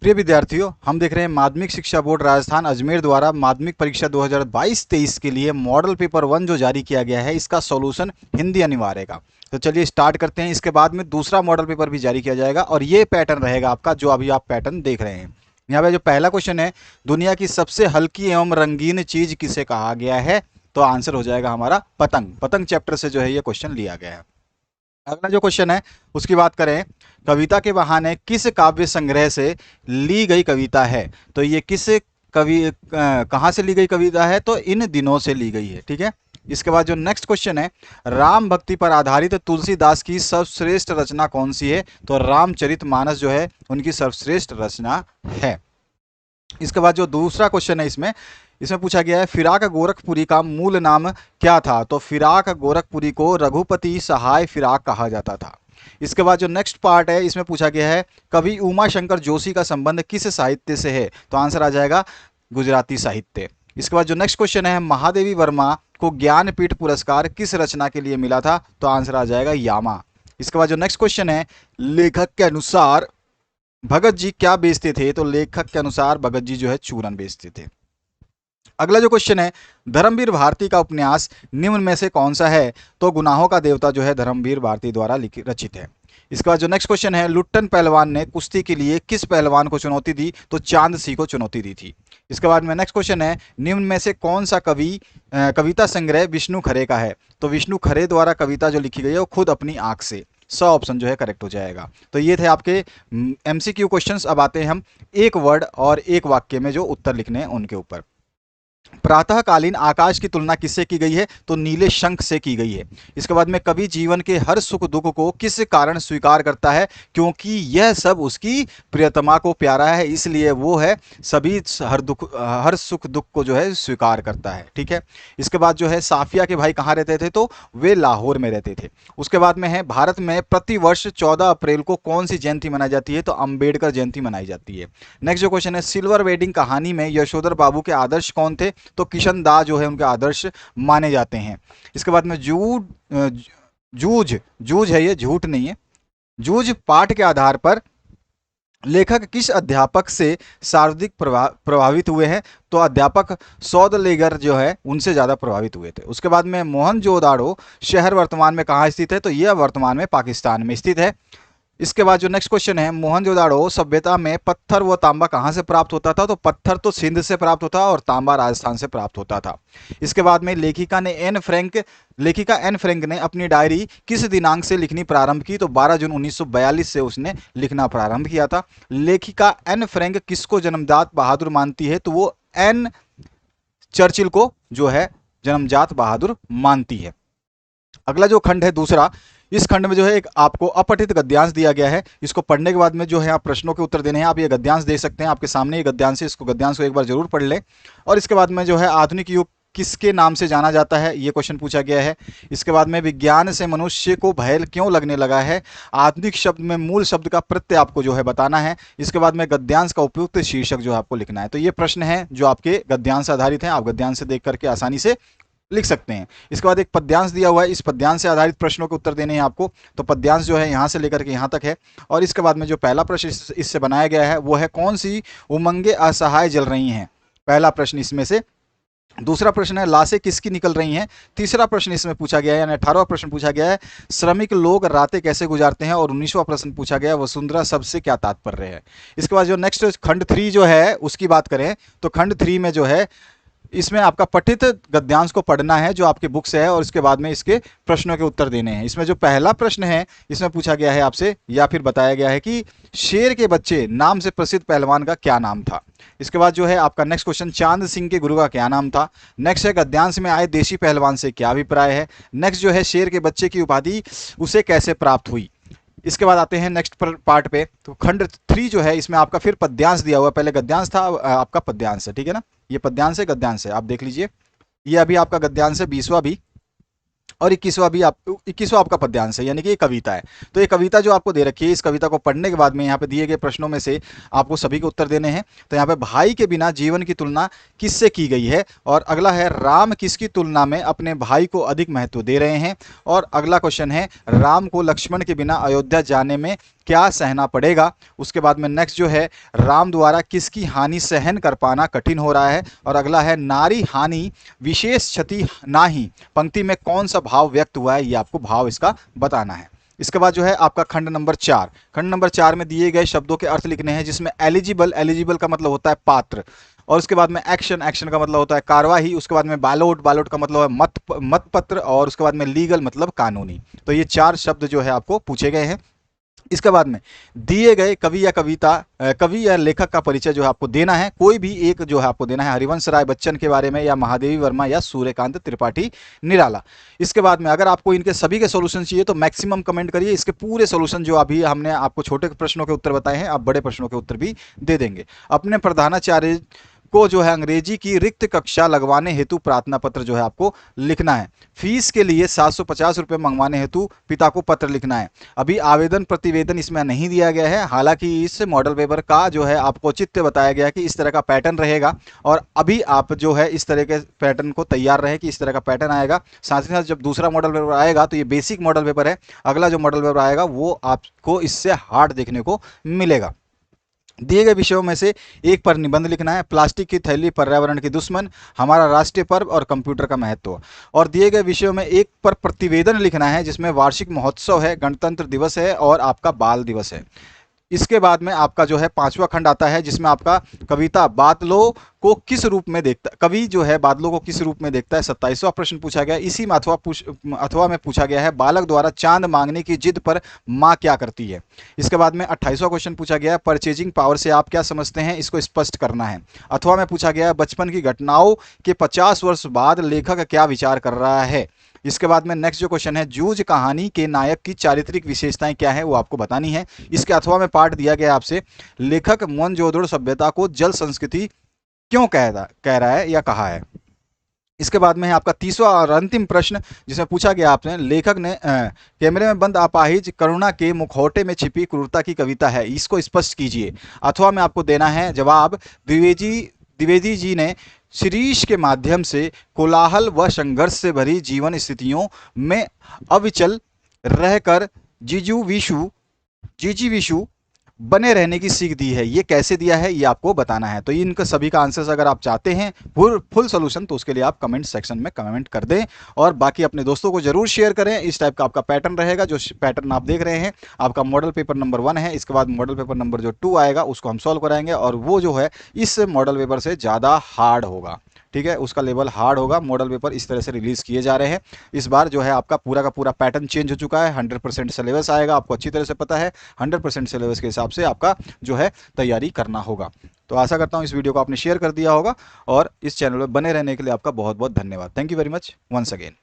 प्रिय विद्यार्थियों, हम देख रहे हैं माध्यमिक शिक्षा बोर्ड राजस्थान अजमेर द्वारा माध्यमिक परीक्षा 2022-23 के लिए मॉडल पेपर 1 जो जारी किया गया है, इसका सॉल्यूशन हिंदी अनिवार्य का। तो चलिए स्टार्ट करते हैं। इसके बाद में दूसरा मॉडल पेपर भी जारी किया जाएगा और ये पैटर्न रहेगा आपका जो अभी आप पैटर्न देख रहे हैं। यहाँ पे जो पहला क्वेश्चन है, दुनिया की सबसे हल्की एवं रंगीन चीज किसे कहा गया है? तो आंसर हो जाएगा हमारा पतंग। पतंग चैप्टर से जो है ये क्वेश्चन लिया गया है। अगला जो क्वेश्चन है उसकी बात करें, कविता के बहाने किस काव्य संग्रह से ली गई कविता है? तो ये किस कहाँ से ली गई कविता है? तो इन दिनों से ली गई है। ठीक है। इसके बाद जो नेक्स्ट क्वेश्चन है, राम भक्ति पर आधारित तुलसीदास की सर्वश्रेष्ठ रचना कौन सी है? तो रामचरितमानस जो है उनकी सर्वश्रेष्ठ रचना है। इसके बाद जो दूसरा क्वेश्चन है इसमें पूछा गया है, फिराक गोरखपुरी का मूल नाम क्या था? तो फिराक गोरखपुरी को रघुपति सहाय फिराक कहा जाता था। इसके बाद जो नेक्स्ट पार्ट है इसमें पूछा गया है, कवि उमा शंकर जोशी का संबंध किस साहित्य से है? तो आंसर आ जाएगा गुजराती साहित्य। इसके बाद जो नेक्स्ट क्वेश्चन है, महादेवी वर्मा को ज्ञानपीठ पुरस्कार किस रचना के लिए मिला था? तो आंसर आ जाएगा यामा। इसके बाद जो नेक्स्ट क्वेश्चन है, लेखक के अनुसार भगत जी क्या बेचते थे? तो लेखक के अनुसार भगत जी जो है चूरन बेचते थे। अगला जो क्वेश्चन है, धर्मवीर भारती का उपन्यास निम्न में से कौन सा है? तो गुनाहों का देवता जो है धर्मवीर भारती द्वारा रचित है। इसके बाद जो नेक्स्ट क्वेश्चन है, लुट्टन पहलवान ने कुश्ती के लिए किस पहलवान को चुनौती दी? तो चांद सी को चुनौती दी थी। इसके बाद में नेक्स्ट क्वेश्चन है, निम्न में से कौन सा कविता संग्रह विष्णु खरे का है? तो विष्णु खरे द्वारा कविता जो लिखी गई है वो खुद अपनी आंख से। 100 ऑप्शन जो है करेक्ट हो जाएगा। तो ये थे आपके MCQ क्वेश्चंस। अब आते हैं हम एक वर्ड और एक वाक्य में जो उत्तर लिखने हैं उनके ऊपर। प्रातःकालीन आकाश की तुलना किससे की गई है? तो नीले शंख से की गई है। इसके बाद में कवि जीवन के हर सुख दुख को किस कारण स्वीकार करता है? क्योंकि यह सब उसकी प्रियतमा को प्यारा है, इसलिए वो है सभी हर सुख दुख को जो है स्वीकार करता है। ठीक है। इसके बाद जो है साफिया के भाई कहाँ रहते थे? तो वे लाहौर में रहते थे। उसके बाद में है, भारत में प्रतिवर्ष 14 अप्रैल को कौन सी जयंती मनाई जाती है? तो अंबेडकर जयंती मनाई जाती है। नेक्स्ट जो क्वेश्चन है, सिल्वर वेडिंग कहानी में यशोधर बाबू के आदर्श कौन थे? तो किशन दा जो है उनके आदर्श माने जाते हैं। इसके बाद में जूझ जूझ है, ये झूठ नहीं है। जूझ पाठ के आधार पर लेखक किस अध्यापक से सर्वाधिक प्रभावित हुए हैं? तो अध्यापक सौदलेगर जो है उनसे ज़्यादा प्रभावित हुए थे। उसके बाद में मोहनजोदाड़ो शहर वर्तमान में कहाँ स्थित है? तो यह वर्तमान में पाकिस्तान में स्थित है। इसके बाद जो नेक्स्ट क्वेश्चन है, मोहनजोदाड़ो सभ्यता में पत्थर व तांबा कहाँ से प्राप्त होता था? तो पत्थर तो सिंध से प्राप्त होता और तांबा राजस्थान से प्राप्त होता था। इसके बाद में लेखिका एन फ्रैंक ने अपनी डायरी किस दिनांक से लिखनी प्रारंभ की? तो 12 जून 1942 से उसने लिखना प्रारंभ किया था। लेखिका एन फ्रैंक किसको जन्मजात बहादुर मानती है? तो वो एन चर्चिल को जो है जन्मजात बहादुर मानती है। अगला जो खंड है दूसरा, इस खंड में जो है एक आपको अपठित गद्यांश दिया गया है। इसको पढ़ने के बाद में जो है आप प्रश्नों के उत्तर देने हैं। आप ये गद्यांश देख सकते हैं, आपके सामने ये गद्यांश है, इसको गद्यांश को एक बार जरूर पढ़ लें। और इसके बाद में जो है आधुनिक युग किसके नाम से जाना जाता है? ये क्वेश्चन पूछा गया है। इसके बाद में विज्ञान से मनुष्य को भय क्यों लगने लगा है? आधुनिक शब्द में मूल शब्द का प्रत्यय आपको जो है बताना है। इसके बाद में गद्यांश का उपयुक्त शीर्षक जो है आपको लिखना है। तो ये प्रश्न है जो आपके गद्यांश आधारित हैं। आप गद्यांश से देख करके आसानी से लिख सकते हैं। इसके बाद एक पद्यांश दिया हुआ है, इस पद्यांश से आधारित प्रश्नों के उत्तर देने हैं आपको। तो पद्यांश जो है यहाँ से लेकर के यहाँ तक है। और इसके बाद में जो पहला प्रश्न इससे बनाया गया है वो है, कौन सी उमंगें असहाय जल रही हैं? पहला प्रश्न इसमें से। दूसरा प्रश्न है, लाशें किसकी निकल रही हैं? तीसरा प्रश्न इसमें पूछा गया है, यानी 18वां प्रश्न पूछा गया है, श्रमिक लोग रातें कैसे गुजारते हैं? और 19वां प्रश्न पूछा गया है, वसुंधरा शब्द से क्या तात्पर्य है? इसके बाद जो नेक्स्ट खंड 3 जो है उसकी बात करें तो खंड 3 में जो है इसमें आपका पठित गद्यांश को पढ़ना है जो आपके बुक से है और इसके बाद में इसके प्रश्नों के उत्तर देने हैं। इसमें जो पहला प्रश्न है इसमें पूछा गया है आपसे या फिर बताया गया है कि शेर के बच्चे नाम से प्रसिद्ध पहलवान का क्या नाम था? इसके बाद जो है आपका नेक्स्ट क्वेश्चन, चांद सिंह के गुरु का क्या नाम था? नेक्स्ट है, गद्यांश में आए देशी पहलवान से क्या अभिप्राय है? नेक्स्ट जो है, शेर के बच्चे की उपाधि उसे कैसे प्राप्त हुई? इसके बाद आते हैं नेक्स्ट पार्ट पे। तो खंड 3 जो है इसमें आपका फिर पद्यांश दिया हुआ, पहले गद्यांश था, आपका पद्यांश है। ठीक है ना, ये पद्यांश है, गद्यांश है, आप देख लीजिए। ये अभी आपका गद्यांश है 20वां भी, और 21वां आपका पद्यांश है, यानी कि ये कविता है। तो ये कविता जो आपको दे रखी है, इस कविता को पढ़ने के बाद में यहाँ पे दिए गए प्रश्नों में से आपको सभी के उत्तर देने हैं। तो यहाँ पे भाई के बिना जीवन की तुलना किससे की गई है? और अगला है, राम किसकी तुलना में अपने भाई को अधिक महत्व दे रहे हैं? और अगला क्वेश्चन है, राम को लक्ष्मण के बिना अयोध्या जाने में क्या सहना पड़ेगा। उसके बाद में नेक्स्ट जो है, राम द्वारा किसकी हानि सहन कर पाना कठिन हो रहा है। और अगला है, नारी हानि विशेष क्षति नाही, पंक्ति में कौन सा भाव व्यक्त हुआ है, ये आपको भाव इसका बताना है। इसके बाद जो है आपका खंड नंबर 4, खंड नंबर 4 में दिए गए शब्दों के अर्थ लिखने हैं, जिसमें एलिजिबल, एलिजिबल का मतलब होता है पात्र, और उसके बाद में एक्शन, एक्शन का मतलब होता है कार्यवाही, उसके बाद में बैलोट, बैलोट का मतलब है मत पत्र, और उसके बाद में लीगल मतलब कानूनी। तो ये 4 शब्द जो है आपको पूछे गए हैं। इसके बाद में दिए गए कवि या कविता, कवि या लेखक का परिचय जो है आपको देना है, कोई भी एक जो है आपको देना है, हरिवंश राय बच्चन के बारे में, या महादेवी वर्मा, या सूर्यकांत त्रिपाठी निराला। इसके बाद में अगर आपको इनके सभी के सॉल्यूशन चाहिए तो मैक्सिमम कमेंट करिए, इसके पूरे सॉल्यूशन जो अभी हमने आपको छोटे प्रश्नों के उत्तर बताए हैं, आप बड़े प्रश्नों के उत्तर भी दे देंगे। अपने प्रधानाचार्य को जो है अंग्रेजी की रिक्त कक्षा लगवाने हेतु प्रार्थना पत्र जो है आपको लिखना है। फीस के लिए 750 रुपये मंगवाने हेतु पिता को पत्र लिखना है। अभी आवेदन प्रतिवेदन इसमें नहीं दिया गया है, हालांकि इस मॉडल पेपर का जो है आपको औचित्य बताया गया कि इस तरह का पैटर्न रहेगा, और अभी आप जो है इस तरह के पैटर्न को तैयार रहे कि इस तरह का पैटर्न आएगा। साथ ही साथ जब दूसरा मॉडल पेपर आएगा तो ये बेसिक मॉडल पेपर है, अगला जो मॉडल पेपर आएगा वो आपको इससे हार्ड देखने को मिलेगा। दिए गए विषयों में से एक पर निबंध लिखना है, प्लास्टिक की थैली पर्यावरण की दुश्मन, हमारा राष्ट्रीय पर्व, और कंप्यूटर का महत्व। और दिए गए विषयों में एक पर प्रतिवेदन लिखना है, जिसमें वार्षिक महोत्सव है, गणतंत्र दिवस है, और आपका बाल दिवस है। इसके बाद में आपका जो है 5वां खंड आता है, जिसमें आपका कविता बादलों को किस रूप में देखता, कवि जो है बादलों को किस रूप में देखता है, 27वां प्रश्न पूछा गया। इसी में अथवा में पूछा गया है, बालक द्वारा चांद मांगने की जिद पर माँ क्या करती है। इसके बाद में 28वां क्वेश्चन पूछा गया है, परचेजिंग पावर से आप क्या समझते हैं, इसको स्पष्ट करना है। अथवा में पूछा गया है, बचपन की घटनाओं के 50 वर्ष बाद लेखक क्या विचार कर रहा है। इसके बाद में नेक्स्ट जो क्वेश्चन है, जूझ कहानी के नायक की चारित्रिक विशेषताएं क्या है, वो आपको बतानी है। इसके अथवा में पार्ट दिया गया आपसे, लेखक मोहनजोदड़ो सभ्यता को जल संस्कृति क्यों कह रहा है या कहा है। इसके बाद में है आपका 30वां और अंतिम प्रश्न, जिसमें पूछा गया आपने, लेखक ने कैमरे में बंद अपाहिज करुणा के मुखौटे में छिपी क्रूरता की कविता है, इसको स्पष्ट कीजिए। अथवा में आपको देना है जवाब, द्विवेदी जी ने शिरीष के माध्यम से कोलाहल व संघर्ष से भरी जीवन स्थितियों में अविचल रहकर जिजीविषु बने रहने की सीख दी है। ये कैसे दिया है, ये आपको बताना है। तो इनका सभी का आंसर्स अगर आप चाहते हैं फुल सोल्यूशन, तो उसके लिए आप कमेंट सेक्शन में कमेंट कर दें, और बाकी अपने दोस्तों को जरूर शेयर करें। इस टाइप का आपका पैटर्न रहेगा, जो पैटर्न आप देख रहे हैं आपका मॉडल पेपर नंबर 1 है। इसके बाद मॉडल पेपर नंबर जो 2 आएगा उसको हम सॉल्व कराएंगे, और वो जो है इस मॉडल पेपर से ज़्यादा हार्ड होगा, ठीक है, उसका लेवल हार्ड होगा। मॉडल पेपर इस तरह से रिलीज़ किए जा रहे हैं। इस बार जो है आपका पूरा का पूरा पैटर्न चेंज हो चुका है, 100% सिलेबस आएगा, आपको अच्छी तरह से पता है। 100% सिलेबस के हिसाब से आपका जो है तैयारी करना होगा। तो आशा करता हूँ इस वीडियो को आपने शेयर कर दिया होगा, और इस चैनल पर बने रहने के लिए आपका बहुत बहुत धन्यवाद। Thank you very much once again.